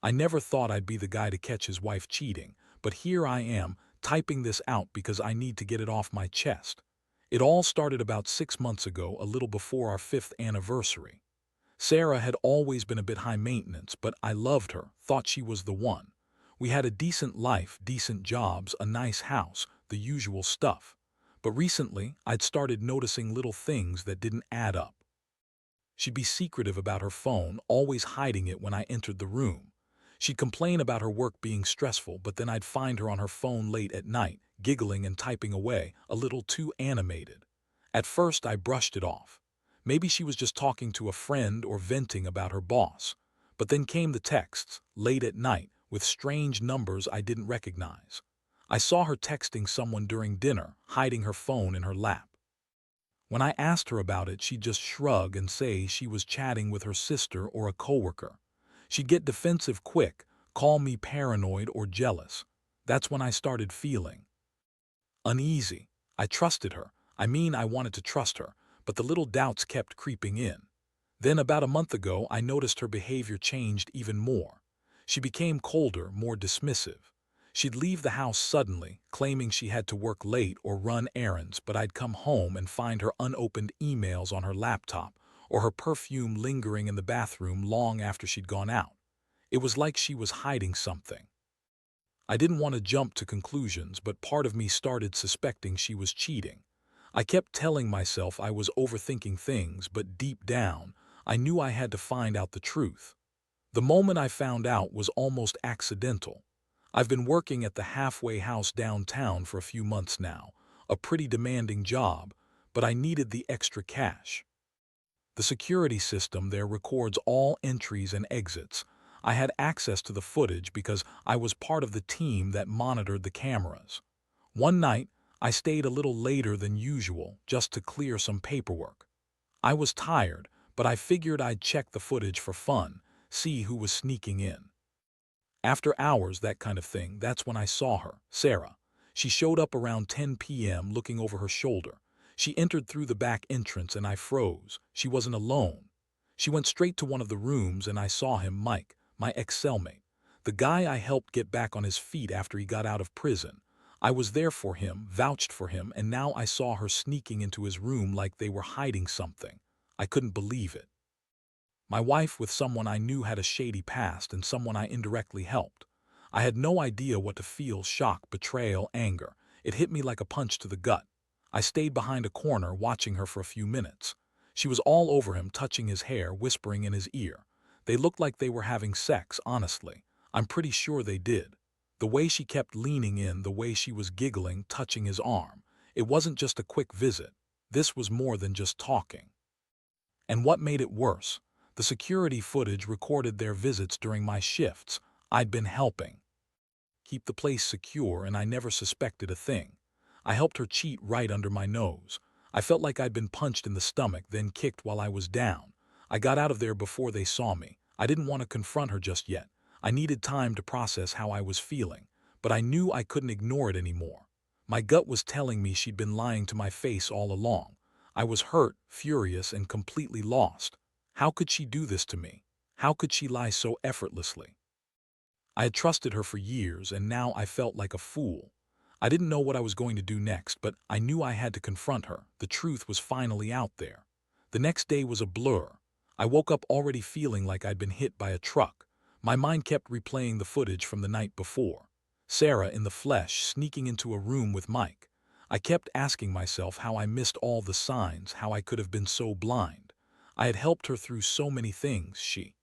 I never thought I'd be the guy to catch his wife cheating, but here I am, typing this out because I need to get it off my chest. It all started about 6 months ago, a little before our 5th anniversary. Sarah had always been a bit high maintenance, but I loved her, thought she was the one. We had a decent life, decent jobs, a nice house, the usual stuff. But recently, I'd started noticing little things that didn't add up. She'd be secretive about her phone, always hiding it when I entered the room. She'd complain about her work being stressful, but then I'd find her on her phone late at night, giggling and typing away, a little too animated. At first, I brushed it off. Maybe she was just talking to a friend or venting about her boss. But then came the texts, late at night, with strange numbers I didn't recognize. I saw her texting someone during dinner, hiding her phone in her lap. When I asked her about it, she'd just shrug and say she was chatting with her sister or a coworker. She'd get defensive quick, call me paranoid or jealous. That's when I started feeling uneasy. I trusted her. I wanted to trust her, but the little doubts kept creeping in. Then about a month ago, I noticed her behavior changed even more. She became colder, more dismissive. She'd leave the house suddenly, claiming she had to work late or run errands, but I'd come home and find her unopened emails on her laptop or her perfume lingering in the bathroom long after she'd gone out. It was like she was hiding something. I didn't want to jump to conclusions, but part of me started suspecting she was cheating. I kept telling myself I was overthinking things, but deep down, I knew I had to find out the truth. The moment I found out was almost accidental. I've been working at the halfway house downtown for a few months now, a pretty demanding job, but I needed the extra cash. The security system there records all entries and exits. I had access to the footage because I was part of the team that monitored the cameras. One night, I stayed a little later than usual just to clear some paperwork. I was tired, but I figured I'd check the footage for fun, see who was sneaking in. After hours, that kind of thing, that's when I saw her, Sarah. She showed up around 10 p.m. looking over her shoulder. She entered through the back entrance and I froze. She wasn't alone. She went straight to one of the rooms and I saw him, Mike, my ex-cellmate, the guy I helped get back on his feet after he got out of prison. I was there for him, vouched for him, and now I saw her sneaking into his room like they were hiding something. I couldn't believe it. My wife with someone I knew had a shady past and someone I indirectly helped. I had no idea what to feel: shock, betrayal, anger. It hit me like a punch to the gut. I stayed behind a corner watching her for a few minutes. She was all over him, touching his hair, whispering in his ear. They looked like they were having sex, honestly. I'm pretty sure they did. The way she kept leaning in, the way she was giggling, touching his arm. It wasn't just a quick visit. This was more than just talking. And what made it worse? The security footage recorded their visits during my shifts. I'd been helping keep the place secure and I never suspected a thing. I helped her cheat right under my nose. I felt like I'd been punched in the stomach, then kicked while I was down. I got out of there before they saw me. I didn't want to confront her just yet. I needed time to process how I was feeling, but I knew I couldn't ignore it anymore. My gut was telling me she'd been lying to my face all along. I was hurt, furious, and completely lost. How could she do this to me? How could she lie so effortlessly? I had trusted her for years, and now I felt like a fool. I didn't know what I was going to do next, but I knew I had to confront her. The truth was finally out there. The next day was a blur. I woke up already feeling like I'd been hit by a truck. My mind kept replaying the footage from the night before. Sarah in the flesh, sneaking into a room with Mike. I kept asking myself how I missed all the signs, how I could have been so blind. I had helped her through so many things. She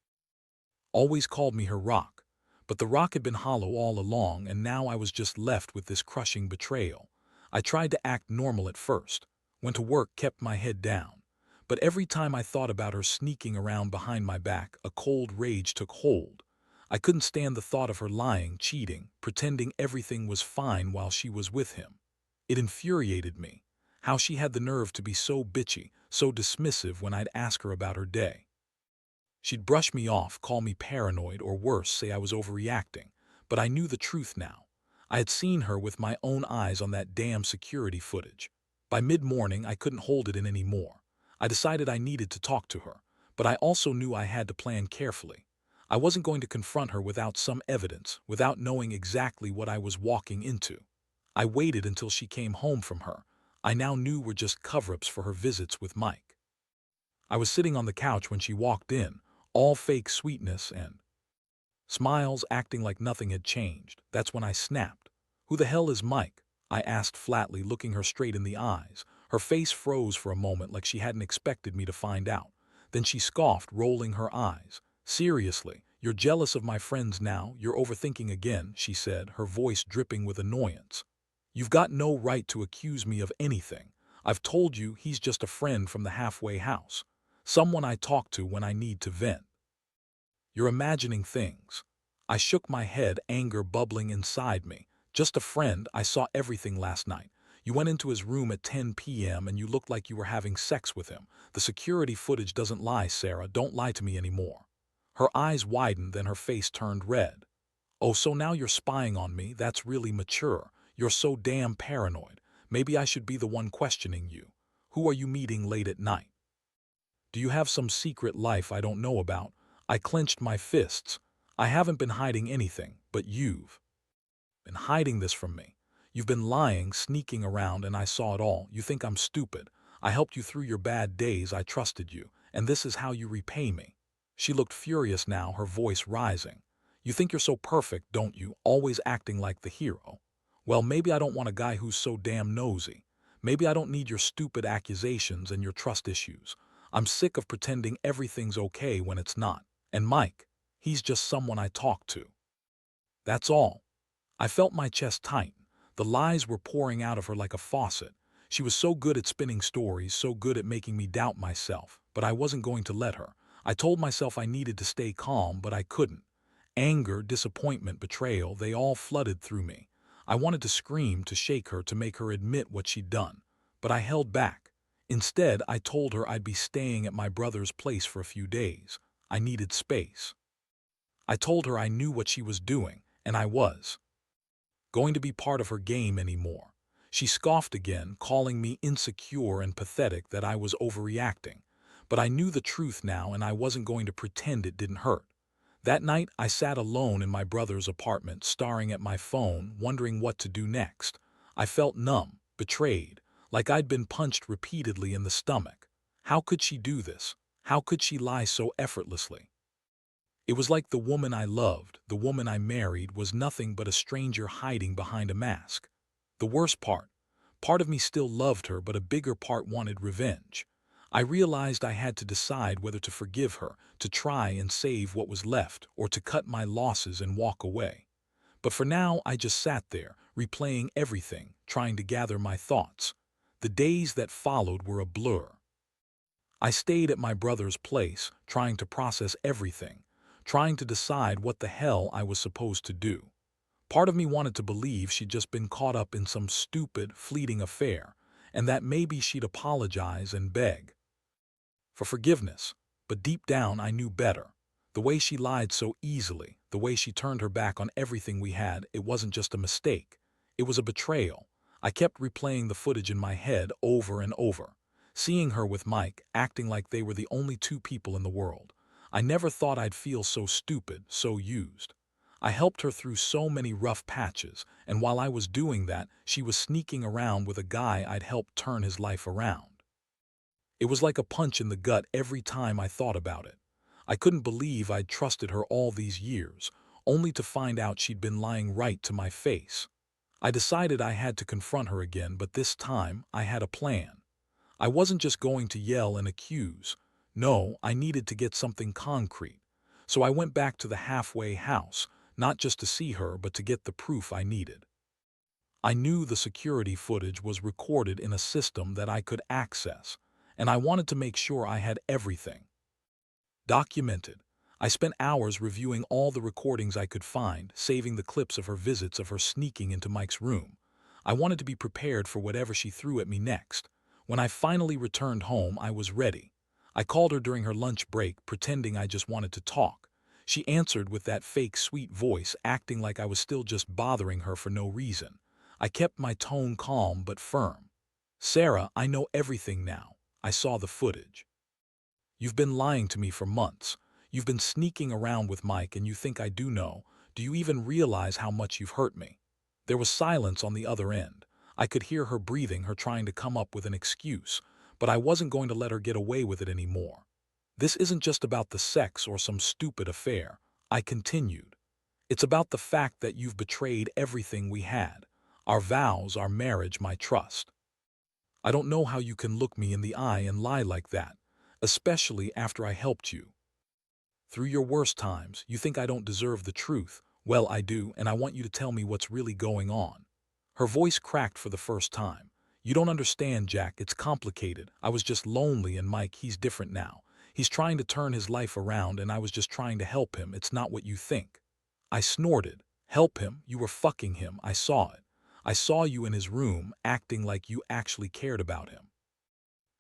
always called me her rock. But the rock had been hollow all along, and now I was just left with this crushing betrayal. I tried to act normal at first, went to work, kept my head down. But every time I thought about her sneaking around behind my back, a cold rage took hold. I couldn't stand the thought of her lying, cheating, pretending everything was fine while she was with him. It infuriated me, how she had the nerve to be so bitchy, so dismissive when I'd ask her about her day. She'd brush me off, call me paranoid, or worse, say I was overreacting. But I knew the truth now. I had seen her with my own eyes on that damn security footage. By mid-morning, I couldn't hold it in anymore. I decided I needed to talk to her, but I also knew I had to plan carefully. I wasn't going to confront her without some evidence, without knowing exactly what I was walking into. I waited until she came home from her. I now knew were just cover-ups for her visits with Mike. I was sitting on the couch when she walked in, all fake sweetness and smiles, acting like nothing had changed. That's when I snapped. "Who the hell is Mike?" I asked flatly, looking her straight in the eyes. Her face froze for a moment like she hadn't expected me to find out. Then she scoffed, rolling her eyes. "Seriously, you're jealous of my friends now? You're overthinking again," she said, her voice dripping with annoyance. "You've got no right to accuse me of anything. I've told you he's just a friend from the halfway house. Someone I talk to when I need to vent. You're imagining things." I shook my head, anger bubbling inside me. "Just a friend. I saw everything last night. You went into his room at 10 p.m. and you looked like you were having sex with him. The security footage doesn't lie, Sarah. Don't lie to me anymore." Her eyes widened, then her face turned red. "Oh, so now you're spying on me? That's really mature. You're so damn paranoid. Maybe I should be the one questioning you. Who are you meeting late at night? Do you have some secret life I don't know about?" I clenched my fists. "I haven't been hiding anything, but you've been hiding this from me. You've been lying, sneaking around, and I saw it all. You think I'm stupid. I helped you through your bad days. I trusted you, and this is how you repay me." She looked furious now, her voice rising. "You think you're so perfect, don't you? Always acting like the hero. Well, maybe I don't want a guy who's so damn nosy. Maybe I don't need your stupid accusations and your trust issues. I'm sick of pretending everything's okay when it's not. And Mike, he's just someone I talk to. That's all." I felt my chest tighten. The lies were pouring out of her like a faucet. She was so good at spinning stories, so good at making me doubt myself, but I wasn't going to let her. I told myself I needed to stay calm, but I couldn't. Anger, disappointment, betrayal, they all flooded through me. I wanted to scream, to shake her, to make her admit what she'd done. But I held back. Instead, I told her I'd be staying at my brother's place for a few days. I needed space. I told her I knew what she was doing, and I was going to be part of her game anymore. She scoffed again, calling me insecure and pathetic, that I was overreacting. But I knew the truth now, and I wasn't going to pretend it didn't hurt. That night, I sat alone in my brother's apartment, staring at my phone, wondering what to do next. I felt numb, betrayed, like I'd been punched repeatedly in the stomach. How could she do this? How could she lie so effortlessly? It was like the woman I loved, the woman I married, was nothing but a stranger hiding behind a mask. The worst part of me still loved her, but a bigger part wanted revenge. I realized I had to decide whether to forgive her, to try and save what was left, or to cut my losses and walk away. But for now, I just sat there, replaying everything, trying to gather my thoughts. The days that followed were a blur. I stayed at my brother's place, trying to process everything, trying to decide what the hell I was supposed to do. Part of me wanted to believe she'd just been caught up in some stupid, fleeting affair, and that maybe she'd apologize and beg for forgiveness. But deep down, I knew better. The way she lied so easily, the way she turned her back on everything we had, it wasn't just a mistake. It was a betrayal. I kept replaying the footage in my head over and over, seeing her with Mike, acting like they were the only two people in the world. I never thought I'd feel so stupid, so used. I helped her through so many rough patches, and while I was doing that, she was sneaking around with a guy I'd helped turn his life around. It was like a punch in the gut every time I thought about it. I couldn't believe I'd trusted her all these years, only to find out she'd been lying right to my face. I decided I had to confront her again, but this time I had a plan. I wasn't just going to yell and accuse. No, I needed to get something concrete. So I went back to the halfway house, not just to see her, but to get the proof I needed. I knew the security footage was recorded in a system that I could access, and I wanted to make sure I had everything documented. I spent hours reviewing all the recordings I could find, saving the clips of her visits, of her sneaking into Mike's room. I wanted to be prepared for whatever she threw at me next. When I finally returned home, I was ready. I called her during her lunch break, pretending I just wanted to talk. She answered with that fake sweet voice, acting like I was still just bothering her for no reason. I kept my tone calm but firm. "Sarah, I know everything now. I saw the footage. You've been lying to me for months. You've been sneaking around with Mike and you think I do know. Do you even realize how much you've hurt me?" There was silence on the other end. I could hear her breathing, her trying to come up with an excuse, but I wasn't going to let her get away with it anymore. "This isn't just about the sex or some stupid affair," I continued. "It's about the fact that you've betrayed everything we had. Our vows, our marriage, my trust. I don't know how you can look me in the eye and lie like that, especially after I helped you. Through your worst times, you think I don't deserve the truth. Well, I do, and I want you to tell me what's really going on." Her voice cracked for the first time. "You don't understand, Jack. It's complicated. I was just lonely, and Mike, he's different now. He's trying to turn his life around, and I was just trying to help him. It's not what you think." I snorted. "Help him? You were fucking him. I saw it. I saw you in his room, acting like you actually cared about him.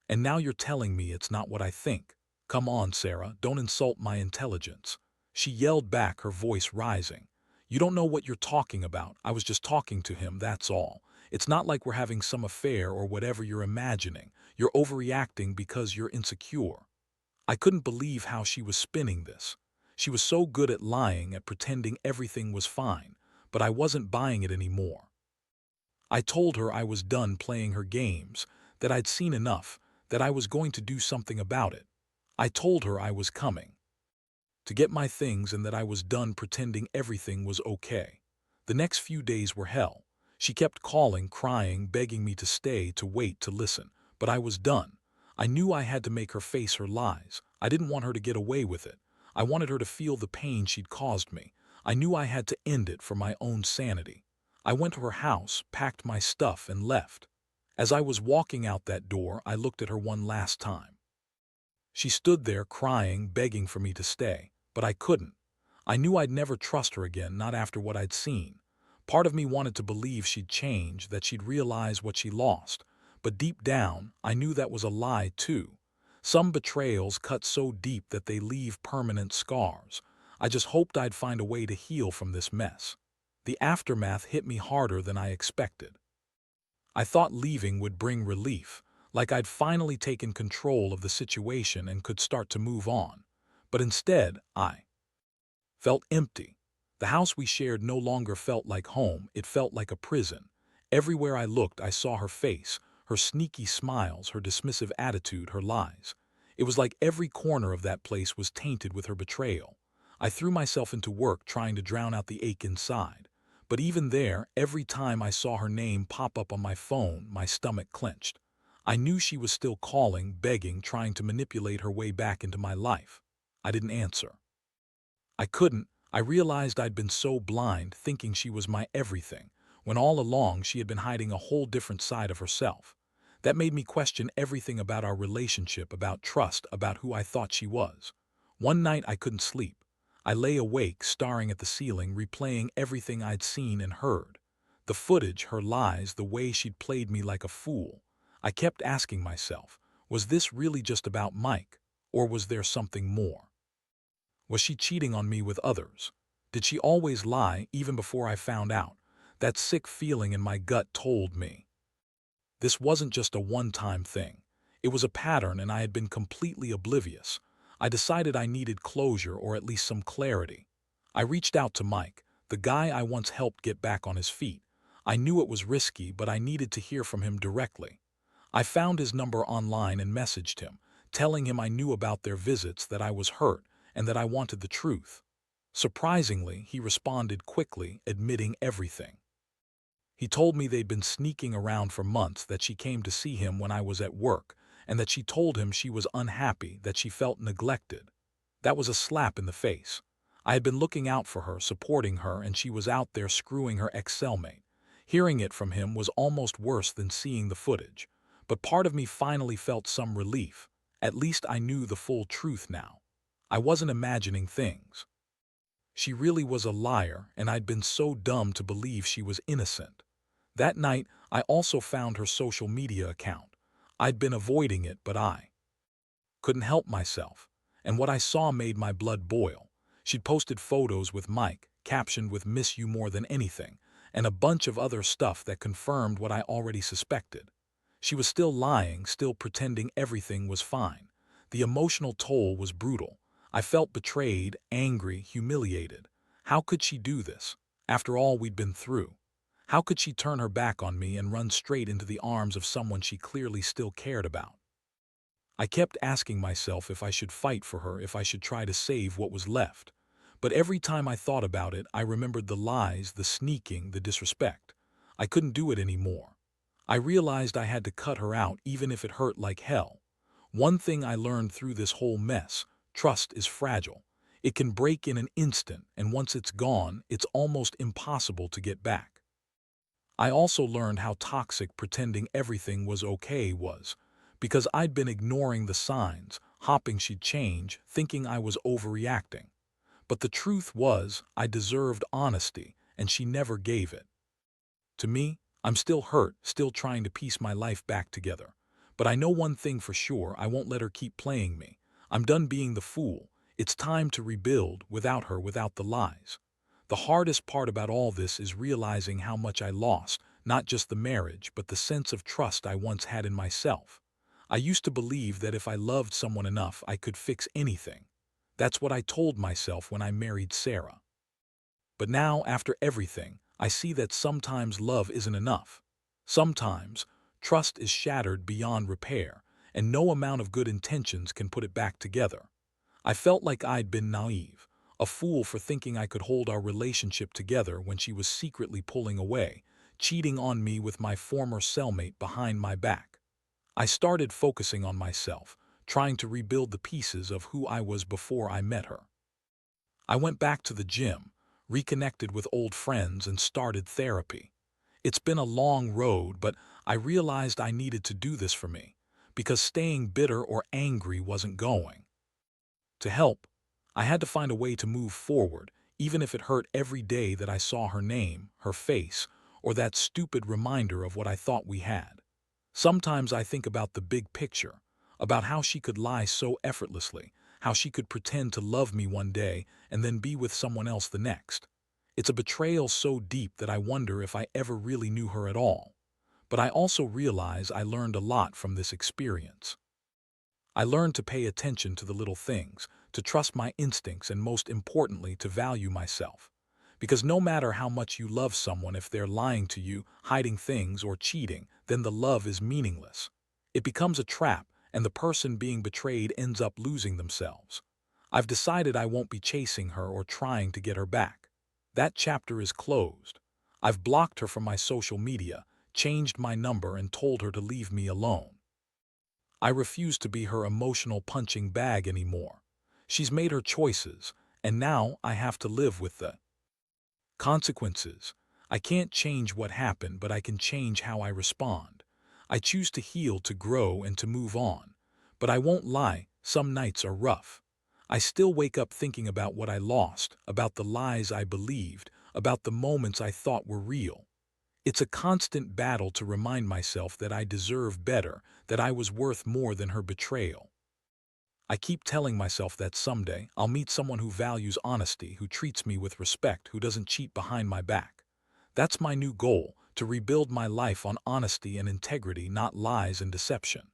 And now you're telling me it's not what I think. Come on, Sarah, don't insult my intelligence." She yelled back, her voice rising. "You don't know what you're talking about. I was just talking to him, that's all. It's not like we're having some affair or whatever you're imagining. You're overreacting because you're insecure." I couldn't believe how she was spinning this. She was so good at lying, at pretending everything was fine, but I wasn't buying it anymore. I told her I was done playing her games, that I'd seen enough, that I was going to do something about it. I told her I was coming to get my things and that I was done pretending everything was okay. The next few days were hell. She kept calling, crying, begging me to stay, to wait, to listen, but I was done. I knew I had to make her face her lies. I didn't want her to get away with it. I wanted her to feel the pain she'd caused me. I knew I had to end it for my own sanity. I went to her house, packed my stuff, and left. As I was walking out that door, I looked at her one last time. She stood there crying, begging for me to stay, but I couldn't. I knew I'd never trust her again, not after what I'd seen. Part of me wanted to believe she'd change, that she'd realize what she lost, but deep down, I knew that was a lie too. Some betrayals cut so deep that they leave permanent scars. I just hoped I'd find a way to heal from this mess. The aftermath hit me harder than I expected. I thought leaving would bring relief, like I'd finally taken control of the situation and could start to move on. But instead, I felt empty. The house we shared no longer felt like home, it felt like a prison. Everywhere I looked, I saw her face, her sneaky smiles, her dismissive attitude, her lies. It was like every corner of that place was tainted with her betrayal. I threw myself into work trying to drown out the ache inside. But even there, every time I saw her name pop up on my phone, my stomach clenched. I knew she was still calling, begging, trying to manipulate her way back into my life. I didn't answer. I couldn't. I realized I'd been so blind, thinking she was my everything, when all along she had been hiding a whole different side of herself. That made me question everything about our relationship, about trust, about who I thought she was. One night I couldn't sleep. I lay awake, staring at the ceiling, replaying everything I'd seen and heard. The footage, her lies, the way she'd played me like a fool. I kept asking myself, was this really just about Mike, or was there something more? Was she cheating on me with others? Did she always lie, even before I found out? That sick feeling in my gut told me this wasn't just a one-time thing. It was a pattern, and I had been completely oblivious. I decided I needed closure, or at least some clarity. I reached out to Mike, the guy I once helped get back on his feet. I knew it was risky, but I needed to hear from him directly. I found his number online and messaged him, telling him I knew about their visits, that I was hurt, and that I wanted the truth. Surprisingly, he responded quickly, admitting everything. He told me they'd been sneaking around for months, that she came to see him when I was at work, and that she told him she was unhappy, that she felt neglected. That was a slap in the face. I had been looking out for her, supporting her, and she was out there screwing her ex-cellmate. Hearing it from him was almost worse than seeing the footage. But part of me finally felt some relief. At least I knew the full truth now. I wasn't imagining things. She really was a liar, and I'd been so dumb to believe she was innocent. That night, I also found her social media account. I'd been avoiding it, but I couldn't help myself. And what I saw made my blood boil. She'd posted photos with Mike, captioned with "miss you more than anything," and a bunch of other stuff that confirmed what I already suspected. She was still lying, still pretending everything was fine. The emotional toll was brutal. I felt betrayed, angry, humiliated. How could she do this? After all we'd been through. How could she turn her back on me and run straight into the arms of someone she clearly still cared about? I kept asking myself if I should fight for her, if I should try to save what was left. But every time I thought about it, I remembered the lies, the sneaking, the disrespect. I couldn't do it anymore. I realized I had to cut her out even if it hurt like hell. One thing I learned through this whole mess: trust is fragile. It can break in an instant, and once it's gone, it's almost impossible to get back. I also learned how toxic pretending everything was okay was, because I'd been ignoring the signs, hoping she'd change, thinking I was overreacting. But the truth was, I deserved honesty, and she never gave it. To me, I'm still hurt, still trying to piece my life back together. But I know one thing for sure: I won't let her keep playing me. I'm done being the fool. It's time to rebuild, without her, without the lies. The hardest part about all this is realizing how much I lost, not just the marriage, but the sense of trust I once had in myself. I used to believe that if I loved someone enough, I could fix anything. That's what I told myself when I married Sarah. But now, after everything, I see that sometimes love isn't enough. Sometimes, trust is shattered beyond repair, and no amount of good intentions can put it back together. I felt like I'd been naive, a fool for thinking I could hold our relationship together when she was secretly pulling away, cheating on me with my former cellmate behind my back. I started focusing on myself, trying to rebuild the pieces of who I was before I met her. I went back to the gym, reconnected with old friends, and started therapy. It's been a long road, but I realized I needed to do this for me, because staying bitter or angry wasn't going. To help, I had to find a way to move forward, even if it hurt every day that I saw her name, her face, or that stupid reminder of what I thought we had. Sometimes I think about the big picture, about how she could lie so effortlessly, how she could pretend to love me one day and then be with someone else the next. It's a betrayal so deep that I wonder if I ever really knew her at all. But I also realize I learned a lot from this experience. I learned to pay attention to the little things, to trust my instincts, and most importantly, to value myself. Because no matter how much you love someone, if they're lying to you, hiding things, or cheating, then the love is meaningless. It becomes a trap, and the person being betrayed ends up losing themselves. I've decided I won't be chasing her or trying to get her back. That chapter is closed. I've blocked her from my social media, changed my number, and told her to leave me alone. I refuse to be her emotional punching bag anymore. She's made her choices, and now I have to live with the consequences. I can't change what happened, but I can change how I respond. I choose to heal, to grow, and to move on. But I won't lie, some nights are rough. I still wake up thinking about what I lost, about the lies I believed, about the moments I thought were real. It's a constant battle to remind myself that I deserve better, that I was worth more than her betrayal. I keep telling myself that someday I'll meet someone who values honesty, who treats me with respect, who doesn't cheat behind my back. That's my new goal: to rebuild my life on honesty and integrity, not lies and deception.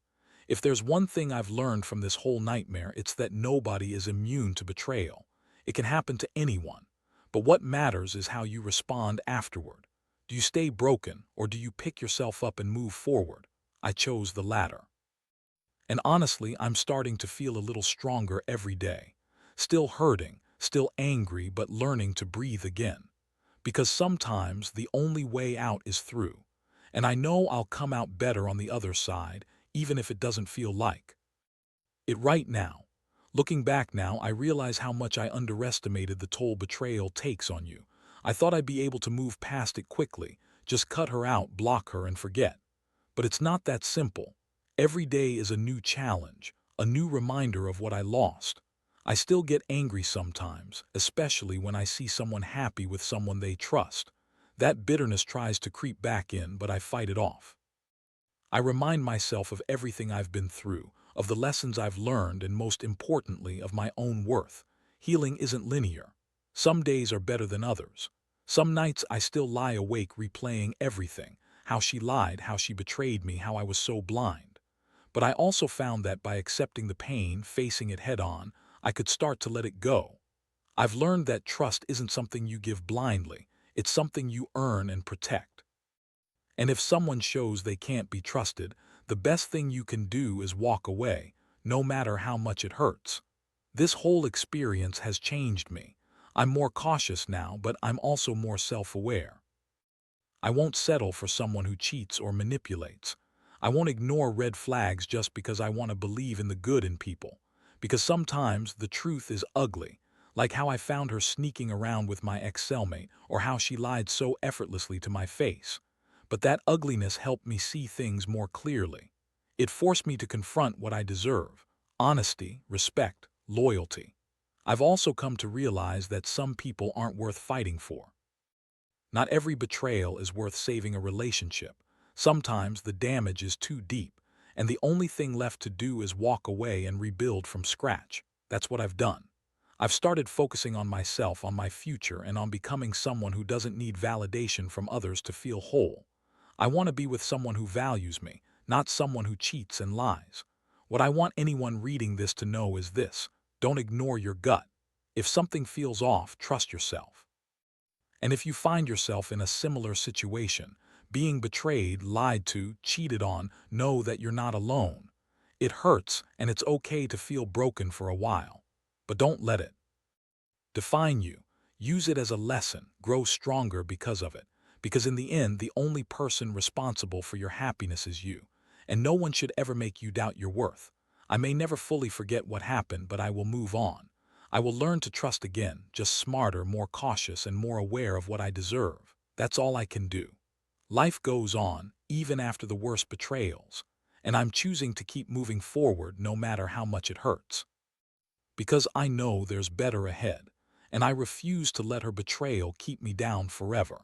If there's one thing I've learned from this whole nightmare, it's that nobody is immune to betrayal. It can happen to anyone. But what matters is how you respond afterward. Do you stay broken, or do you pick yourself up and move forward? I chose the latter. And honestly, I'm starting to feel a little stronger every day. Still hurting, still angry, but learning to breathe again. Because sometimes the only way out is through. And I know I'll come out better on the other side, even if it doesn't feel like it right now. Looking back now, I realize how much I underestimated the toll betrayal takes on you. I thought I'd be able to move past it quickly, just cut her out, block her, and forget. But it's not that simple. Every day is a new challenge, a new reminder of what I lost. I still get angry sometimes, especially when I see someone happy with someone they trust. That bitterness tries to creep back in, but I fight it off. I remind myself of everything I've been through, of the lessons I've learned, and most importantly, of my own worth. Healing isn't linear. Some days are better than others. Some nights I still lie awake replaying everything: how she lied, how she betrayed me, how I was so blind. But I also found that by accepting the pain, facing it head on, I could start to let it go. I've learned that trust isn't something you give blindly, it's something you earn and protect. And if someone shows they can't be trusted, the best thing you can do is walk away, no matter how much it hurts. This whole experience has changed me. I'm more cautious now, but I'm also more self-aware. I won't settle for someone who cheats or manipulates. I won't ignore red flags just because I want to believe in the good in people. Because sometimes the truth is ugly, like how I found her sneaking around with my ex-cellmate or how she lied so effortlessly to my face. But that ugliness helped me see things more clearly. It forced me to confront what I deserve: honesty, respect, loyalty. I've also come to realize that some people aren't worth fighting for. Not every betrayal is worth saving a relationship. Sometimes the damage is too deep, and the only thing left to do is walk away and rebuild from scratch. That's what I've done. I've started focusing on myself, on my future, and on becoming someone who doesn't need validation from others to feel whole. I want to be with someone who values me, not someone who cheats and lies. What I want anyone reading this to know is this: don't ignore your gut. If something feels off, trust yourself. And if you find yourself in a similar situation, being betrayed, lied to, cheated on, know that you're not alone. It hurts, and it's okay to feel broken for a while. But don't let it define you. Use it as a lesson. Grow stronger because of it. Because in the end, the only person responsible for your happiness is you. And no one should ever make you doubt your worth. I may never fully forget what happened, but I will move on. I will learn to trust again, just smarter, more cautious, and more aware of what I deserve. That's all I can do. Life goes on, even after the worst betrayals. And I'm choosing to keep moving forward no matter how much it hurts. Because I know there's better ahead, and I refuse to let her betrayal keep me down forever.